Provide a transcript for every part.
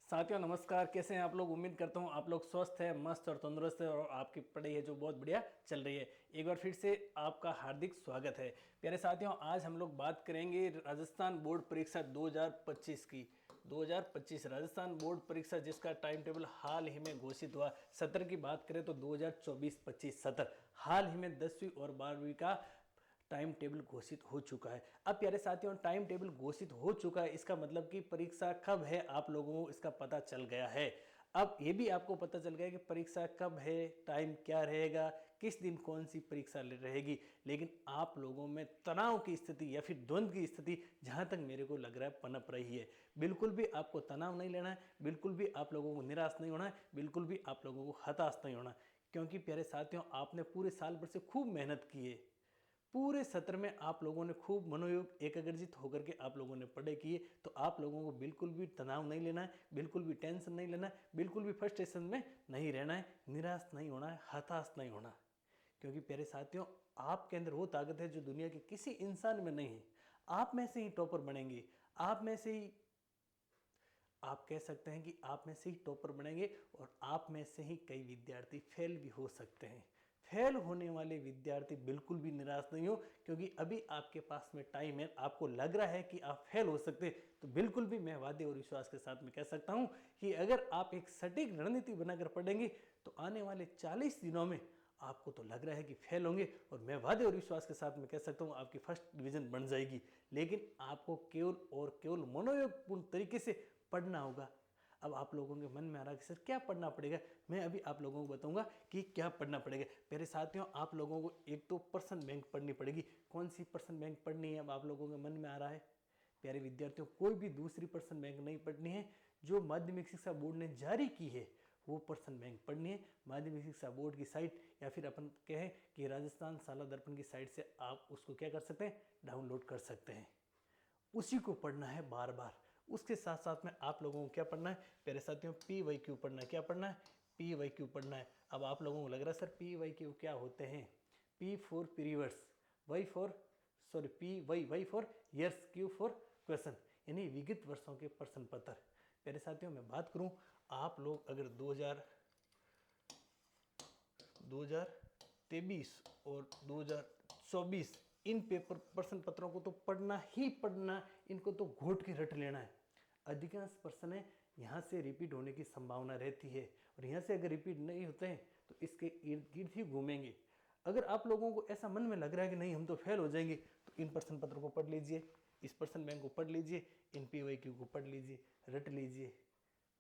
साथियों नमस्कार। कैसे हैं आप लोग? उम्मीद करता हूं आप लोग स्वस्थ हैं, मस्त और तंदुरुस्त है और आपकी पढ़ाई है जो बहुत बढ़िया चल रही है। एक बार फिर से आपका हार्दिक स्वागत है। प्यारे साथियों, आज हम लोग बात करेंगे राजस्थान बोर्ड परीक्षा 2025 की। 2025 राजस्थान बोर्ड परीक्षा जिसका टाइम टेबल हाल ही में घोषित हुआ। सत्र की बात करें तो 2024-25 सत्र हाल ही में 10वीं और 12वीं का टाइम टेबल घोषित हो चुका है। अब प्यारे साथियों, टाइम टेबल घोषित हो चुका है, इसका मतलब कि परीक्षा कब है आप लोगों को इसका पता चल गया है। अब ये भी आपको पता चल गया कि परीक्षा कब है, टाइम क्या रहेगा, किस दिन कौन सी परीक्षा रहेगी। लेकिन आप लोगों में तनाव की स्थिति या फिर द्वंद्व की स्थिति जहां तक मेरे को लग रहा है पनप रही है। बिल्कुल भी आपको तनाव नहीं लेना है, बिल्कुल भी आप लोगों को निराश नहीं होना है, बिल्कुल भी आप लोगों को हताश नहीं होना, क्योंकि प्यारे साथियों आपने पूरे साल भर से खूब मेहनत की है। पूरे सत्र में आप लोगों ने खूब मनोयोग एकाग्रचित होकर के आप लोगों ने पढ़ाई की है। तो आप लोगों को बिल्कुल भी तनाव नहीं लेना है, बिल्कुल भी टेंशन नहीं लेना है, बिल्कुल भी फ्रस्ट्रेशन में नहीं रहना है, निराश नहीं होना है, हताश नहीं होना। क्योंकि प्यारे साथियों, आपके अंदर वो ताकत है जो दुनिया के किसी इंसान में नहीं है। आप में से ही टॉपर बनेंगे, आप में से ही, आप कह सकते हैं कि आप में से ही टॉपर बनेंगे और आप में से ही कई विद्यार्थी फेल भी हो सकते हैं। फेल होने वाले विद्यार्थी बिल्कुल भी निराश नहीं हो, क्योंकि अभी आपके पास में टाइम है। आपको लग रहा है कि आप फेल हो सकते हैं, तो बिल्कुल भी मैं वादे और विश्वास के साथ में कह सकता हूं कि अगर आप एक सटीक रणनीति बनाकर पढ़ेंगे तो आने वाले 40 दिनों में आपको तो लग रहा है कि फेल होंगे, और मैं वादे और विश्वास के साथ में कह सकता हूं आपकी फर्स्ट डिवीजन बन जाएगी। लेकिन आपको केवल और केवल मनोयोगपूर्ण तरीके से पढ़ना होगा। अब आप लोगों के मन में आ रहा है कि सर क्या पढ़ना पड़ेगा, मैं अभी आप लोगों को बताऊंगा कि क्या पढ़ना पड़ेगा। मेरे साथियों, आप लोगों को एक तो पर्सन बैंक पढ़नी पड़ेगी। कौन सी पर्सन बैंक पढ़नी है अब आप लोगों के मन में आ रहा है? प्यारे विद्यार्थियों, कोई भी दूसरी पर्सन बैंक नहीं पढ़नी है। जो माध्यमिक शिक्षा बोर्ड ने जारी की है वो पर्सन बैंक पढ़नी है। माध्यमिक शिक्षा बोर्ड की साइट या फिर अपन कहें कि राजस्थान शाला दर्पण की साइट से आप उसको क्या कर सकते हैं, डाउनलोड कर सकते हैं। उसी को पढ़ना है बार बार। उसके साथ साथ में आप लोगों को क्या पढ़ना है प्यारे साथियों, PYQ पढ़ना है। क्या पढ़ना है? PYQ पढ़ना है। अब आप लोगों को लग रहा है सर PYQ क्या होते हैं? P for periods, Y for years, Q for question, यानी विगत वर्षों के प्रश्न पत्र। प्यारे साथियों, मैं बात करूं, आप लोग अगर 2023 और 2024 इन पेपर प्रश्न पत्रों को तो पढ़ना ही पढ़ना, इनको तो घोट के रट लेना है। अधिकांश प्रश्न है यहाँ से रिपीट होने की संभावना रहती है, और यहाँ से अगर रिपीट नहीं होते हैं तो इसके इर्द गिर्द ही घूमेंगे। अगर आप लोगों को ऐसा मन में लग रहा है कि नहीं हम तो फेल हो जाएंगे, तो इन प्रश्न पत्रों को पढ़ लीजिए, इस प्रश्न बैंक को पढ़ लीजिए, इन PYQ को पढ़ लीजिए, रट लीजिए।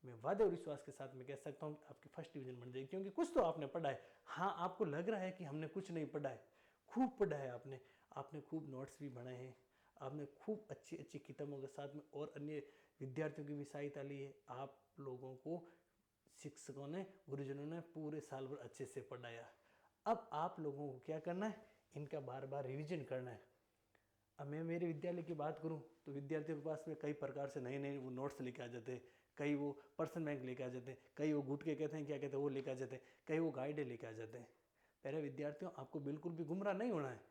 मैं वादे और विश्वास के साथ में कह सकता हूँ कि आपकी फर्स्ट डिवीजन बन जाएगी, क्योंकि कुछ तो आपने पढ़ा है। हाँ, आपको लग रहा है कि हमने कुछ नहीं पढ़ा है, खूब पढ़ा है आपने। आपने खूब नोट्स भी बनाए हैं, आपने खूब अच्छी अच्छी किताबों के साथ में और अन्य विद्यार्थियों की भी सहायता ली है। आप लोगों को शिक्षकों ने, गुरुजनों ने पूरे साल भर अच्छे से पढ़ाया। अब आप लोगों को क्या करना है, इनका बार बार रिविजन करना है। अब मैं मेरे विद्यालय की बात करूं तो विद्यार्थियों के पास में कई प्रकार से नए नए वो नोट्स लेके आ जाते हैं। कई वो पर्सन बैंक लेके आ जाते हैं, कई वो गुटके कहते हैं क्या कहते हैं वो लेके आ जाते हैं, कई वो गाइडें लेके आ जाते हैं। पहले विद्यार्थियों, आपको बिल्कुल भी गुमराह नहीं होना है।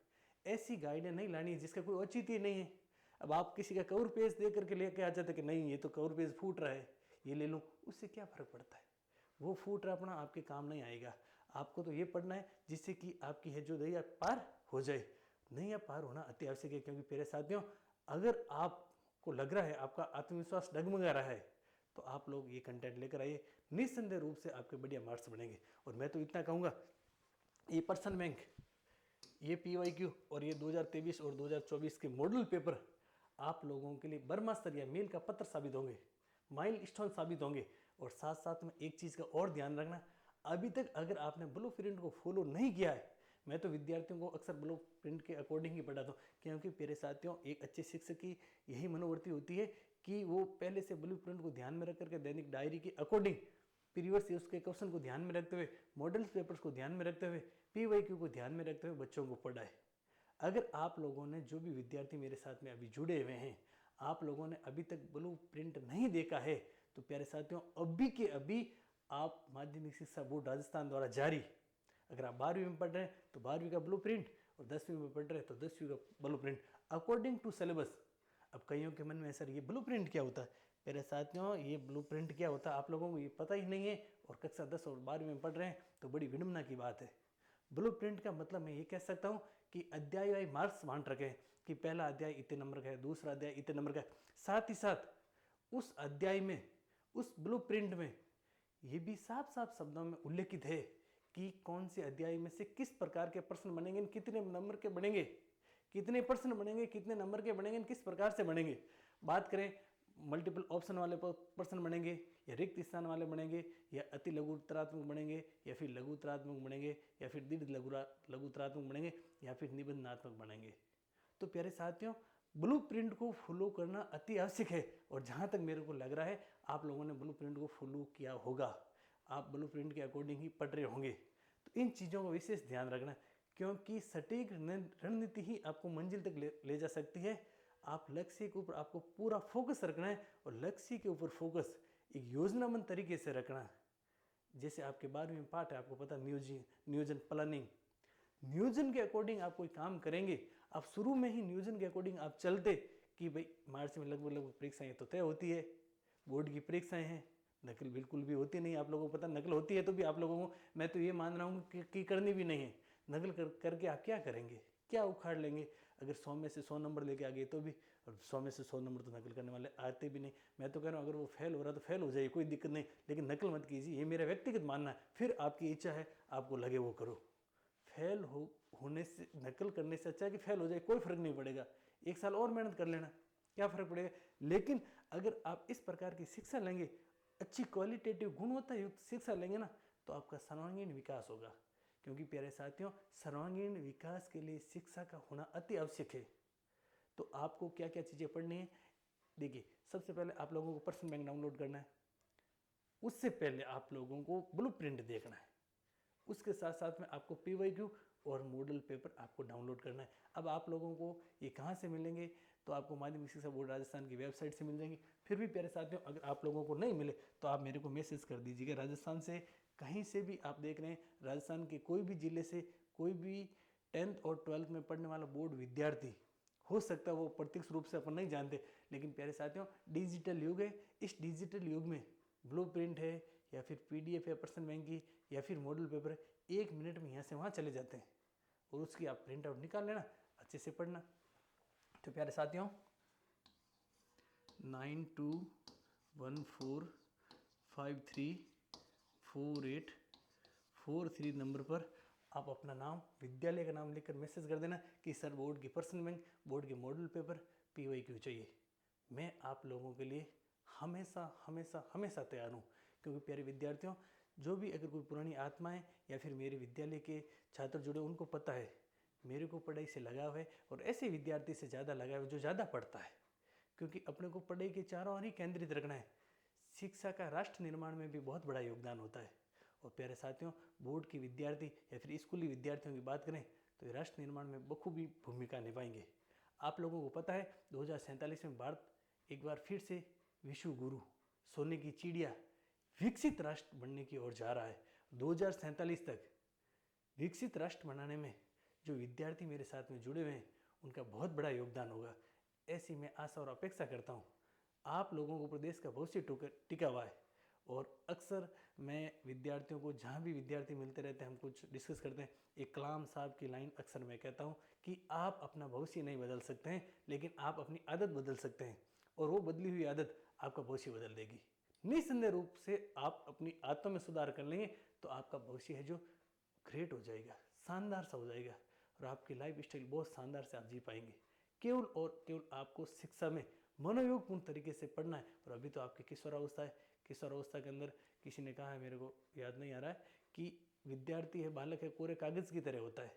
ऐसी गाइडें नहीं लानी है जिसका कोई औचित्य नहीं है। अब आप किसी का कवर पेज दे करके लेके आ जाते कि नहीं ये तो कवर पेज फूट रहा है, ये ले लूँ, उससे क्या फ़र्क पड़ता है? वो फूट रहा अपना आपके काम नहीं आएगा। आपको तो ये पढ़ना है जिससे कि आपकी है जो नैया पार हो जाए। नैया पार होना अति आवश्यक है, क्योंकि प्यारे साथियों, अगर आपको लग रहा है आपका आत्मविश्वास डगमगा रहा है तो आप लोग ये कंटेंट लेकर आइए, निस्संदेह रूप से आपके बढ़िया मार्क्स बनेंगे। और मैं तो इतना कहूँगा, ये पर्सन बैंक, ये PYQ और ये 2023 और 2024 के मॉडल पेपर आप लोगों के लिए ब्रह्मास्त्र या मील का पत्थर साबित होंगे, माइल स्टोन साबित होंगे। और साथ साथ में एक चीज़ का और ध्यान रखना, अभी तक अगर आपने ब्लू प्रिंट को फॉलो नहीं किया है, मैं तो विद्यार्थियों को अक्सर ब्लू प्रिंट के अकॉर्डिंग ही पढ़ाता हूँ, क्योंकि मेरे साथियों एक अच्छे शिक्षक की यही मनोवृत्ति होती है कि वो पहले से ब्लू प्रिंट को ध्यान में रख करके दैनिक डायरी के अकॉर्डिंग प्रीवियस ईयर्स के क्वेश्चन को ध्यान में रखते हुए, मॉडल पेपर्स को ध्यान में रखते हुए, PYQ को ध्यान में रखते हुए बच्चों को पढ़ाए। अगर आप लोगों ने, जो भी विद्यार्थी मेरे साथ में अभी जुड़े हुए हैं, आप लोगों ने अभी तक ब्लू प्रिंट नहीं देखा है, तो प्यारे साथियों अभी के अभी आप माध्यमिक शिक्षा बोर्ड राजस्थान द्वारा जारी, अगर आप 12वीं में पढ़ रहे हैं तो 12वीं का ब्लू प्रिंट, और 10वीं में पढ़ रहे हैं तो 10वीं का blueprint according to syllabus. अब कईयों के मन में सर ये ब्लू प्रिंट क्या होता है? मेरे साथियों, ये ब्लूप्रिंट क्या होता है आप लोगों को ये पता ही नहीं है और कक्षा 10 और 12 में पढ़ रहे हैं तो बड़ी विडम्बना की बात है। ब्लूप्रिंट का मतलब मैं ये कह सकता हूँ कि अध्याय वाई मार्क्स बांट रखे हैं कि पहला अध्याय इतने नंबर का है, दूसरा अध्याय इतने नंबर का है। साथ ही साथ उस अध्याय में, उस ब्लूप्रिंट में ये भी साफ साफ शब्दों में उल्लेखित है कि कौन से अध्याय में से किस प्रकार के प्रश्न बनेंगे, कितने नंबर के बनेंगे, कितने प्रश्न बनेंगे, कितने नंबर के बनेंगे, किस प्रकार से बनेंगे। बात करें मल्टीपल ऑप्शन वाले प्रश्न बनेंगे या रिक्त स्थान वाले बनेंगे या अति लघु उत्तरात्मक बनेंगे या फिर लघु उत्तरात्मक बनेंगे या फिर दीर्घ लघु उत्तरात्मक बनेंगे या फिर निबंधात्मक बनेंगे। तो प्यारे साथियों, ब्लूप्रिंट को फॉलो करना अति आवश्यक है और जहाँ तक मेरे को लग रहा है आप लोगों ने ब्लूप्रिंट को फॉलो किया होगा, आप ब्लूप्रिंट के अकॉर्डिंग ही पढ़ रहे होंगे। तो इन चीज़ों का विशेष ध्यान रखना, क्योंकि सटीक रणनीति ही आपको मंजिल तक ले जा सकती है। आप लक्ष्य के ऊपर आपको पूरा फोकस रखना है और लक्ष्य के ऊपर फोकस एक योजनाबद्ध तरीके से रखना है। जैसे आपके 12वीं में पाठ है, आपको पता नियोजन प्लानिंग, नियोजन के अकॉर्डिंग आप कोई काम करेंगे। आप शुरू में ही नियोजन के अकॉर्डिंग आप चलते कि भाई मार्च में लगभग परीक्षाएं तो तय होती है, बोर्ड की परीक्षाएं हैं, नकल बिल्कुल भी होती नहीं। आप लोगों को पता नकल होती है तो भी आप लोगों को, मैं तो ये मान रहा हूँ कि करनी भी नहीं है। नकल करके आप क्या करेंगे, क्या उखाड़ लेंगे। अगर 100 में से 100 नंबर लेके आ गए तो भी, और 100 में से 100 नंबर तो नकल करने वाले आते भी नहीं। मैं तो कह रहा हूँ अगर वो फेल हो रहा तो फेल हो जाए, कोई दिक्कत नहीं, लेकिन नकल मत कीजिए, ये मेरा व्यक्तिगत मानना है। फिर आपकी इच्छा है, आपको लगे वो करो। फेल होने से, नकल करने से अच्छा है कि फेल हो जाए, कोई फर्क नहीं पड़ेगा, 1 साल और मेहनत कर लेना, क्या फर्क पड़ेगा। लेकिन अगर आप इस प्रकार की शिक्षा लेंगे, अच्छी क्वालिटेटिव गुणवत्ता युक्त शिक्षा लेंगे ना, तो आपका सर्वांगीण विकास होगा। क्योंकि प्यारे साथियों, सर्वांगीण विकास के लिए शिक्षा का होना अति आवश्यक है। तो आपको क्या क्या चीज़ें पढ़नी है, देखिए सबसे पहले आप लोगों को प्रश्न बैंक डाउनलोड करना है, उससे पहले आप लोगों को ब्लूप्रिंट देखना है, उसके साथ साथ में आपको पीवाईक्यू और मॉडल पेपर आपको डाउनलोड करना है। अब आप लोगों को ये कहाँ से मिलेंगे, तो आपको माध्यमिक शिक्षा बोर्ड राजस्थान की वेबसाइट से मिल जाएंगे। फिर भी प्यारे साथियों, अगर आप लोगों को नहीं मिले तो आप मेरे को मैसेज कर दीजिएगा। राजस्थान से कहीं से भी आप देख रहे हैं, राजस्थान के कोई भी जिले से कोई भी 10th और 12th में पढ़ने वाला बोर्ड विद्यार्थी, हो सकता है वो प्रत्यक्ष रूप से अपन नहीं जानते, लेकिन प्यारे साथियों डिजिटल युग है। इस डिजिटल युग में ब्लूप्रिंट है या फिर पीडीएफ है प्रश्न बैंक की या फिर मॉडल पेपर है, 1 मिनट में यहाँ से वहाँ चले जाते हैं और उसकी आप प्रिंट आउट निकाल लेना, अच्छे से पढ़ना। तो प्यारे साथियों, 9214534843 नंबर पर आप अपना नाम, विद्यालय का नाम लिखकर मैसेज कर देना कि सर बोर्ड की पर्सनल बैंक, बोर्ड के मॉडल पेपर, पीवाईक्यू चाहिए। मैं आप लोगों के लिए हमेशा हमेशा हमेशा तैयार हूँ। क्योंकि प्यारे विद्यार्थियों, जो भी अगर कोई पुरानी आत्माएं या फिर मेरे विद्यालय के छात्र जुड़े, उनको पता है मेरे को पढ़ाई से लगाव है और ऐसे विद्यार्थी से ज़्यादा लगाव है जो ज़्यादा पढ़ता है। क्योंकि अपने को पढ़ाई के चारों ओर ही केंद्रित रखना है। शिक्षा का राष्ट्र निर्माण में भी बहुत बड़ा योगदान होता है। और प्यारे साथियों, बोर्ड के विद्यार्थी या फिर स्कूली विद्यार्थियों की बात करें तो ये राष्ट्र निर्माण में बखूबी भूमिका निभाएंगे। आप लोगों को पता है 2047 में भारत एक बार फिर से विश्व गुरु, सोने की चिड़िया, विकसित राष्ट्र बनने की ओर जा रहा है। 2047 तक विकसित राष्ट्र बनाने में जो विद्यार्थी मेरे साथ में जुड़े हुए हैं उनका बहुत बड़ा योगदान होगा। ऐसी मैं आशा और अपेक्षा करता हूँ। आप लोगों को प्रदेश का भविष्य टिका हुआ है और अक्सर मैं विद्यार्थियों को, जहाँ भी विद्यार्थी मिलते रहते हैं, हम कुछ डिस्कस करते हैं, एक कलाम साहब की लाइन अक्सर मैं कहता हूँ कि आप अपना भविष्य नहीं बदल सकते हैं, लेकिन आप अपनी आदत बदल सकते हैं और वो बदली हुई आदत आपका भविष्य बदल देगी। निस्संदेह रूप से आप अपनी आदतों में सुधार कर लेंगे तो आपका भविष्य है जो ग्रेट हो जाएगा, शानदार सा हो जाएगा और आपकी लाइफ स्टाइल बहुत शानदार से आप जी पाएंगे। केवल और केवल आपको शिक्षा में मनोयोगपूर्ण तरीके से पढ़ना है। और अभी तो आपकी किशोरावस्था है, किशोरावस्था के अंदर किसी ने कहा है, मेरे को याद नहीं आ रहा है, कि विद्यार्थी है, बालक है, कोरे कागज़ की तरह होता है।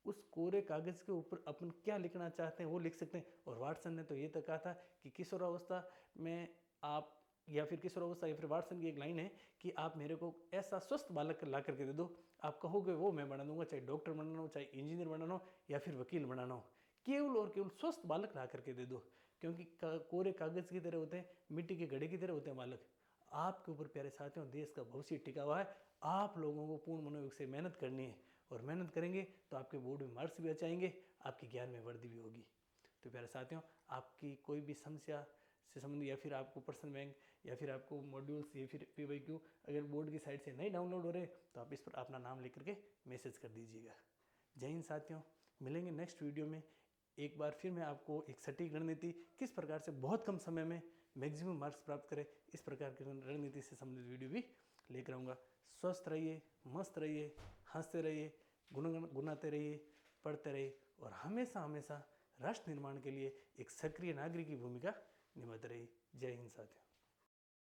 उस कोरे कागज़ के ऊपर अपन क्या लिखना चाहते हैं वो लिख सकते हैं। और वाटसन ने तो ये तक कहा था कि किशोरावस्था में आप, या फिर किशोरावस्था या फिर वाटसन की एक लाइन है कि आप मेरे को ऐसा स्वस्थ बालक ला करके दे दो, आप कहोगे वो मैं बना दूंगा, चाहे डॉक्टर बनाना हो, चाहे इंजीनियर बनाना हो या फिर वकील बनाना हो। केवल और केवल स्वस्थ बालक ला करके दे दो, क्योंकि कोरे कागज़ की तरह होते हैं, मिट्टी के घड़े की तरह होते हैं बालक। आपके ऊपर प्यारे साथियों देश का भविष्य टिका हुआ है। आप लोगों को पूर्ण मनोयोग से मेहनत करनी है और मेहनत करेंगे तो आपके बोर्ड में मार्क्स भी अच्छे आएंगे, आपके ज्ञान में वृद्धि भी होगी। तो प्यारे साथियों, आपकी कोई भी समस्या से संबंधित, या फिर आपको पर्सनल बैंक या फिर आपको मॉड्यूल्स या फिर PYQ अगर बोर्ड की साइट से नहीं डाउनलोड हो रहे तो आप इस पर अपना नाम लिख करके मैसेज कर दीजिएगा। जय हिंद साथियों, मिलेंगे नेक्स्ट वीडियो में। एक बार फिर मैं आपको एक सटीक रणनीति किस प्रकार से बहुत कम समय में मैक्सिमम मार्क्स प्राप्त करें, इस प्रकार की रणनीति से संबंधित वीडियो भी लेकर आऊँगा। स्वस्थ रहिए, मस्त रहिए, हंसते रहिए, गुनगुनाते रहिए, पढ़ते रहिए और हमेशा हमेशा राष्ट्र निर्माण के लिए एक सक्रिय नागरिक की भूमिका निभाते रहिए। जय हिंद साथियों।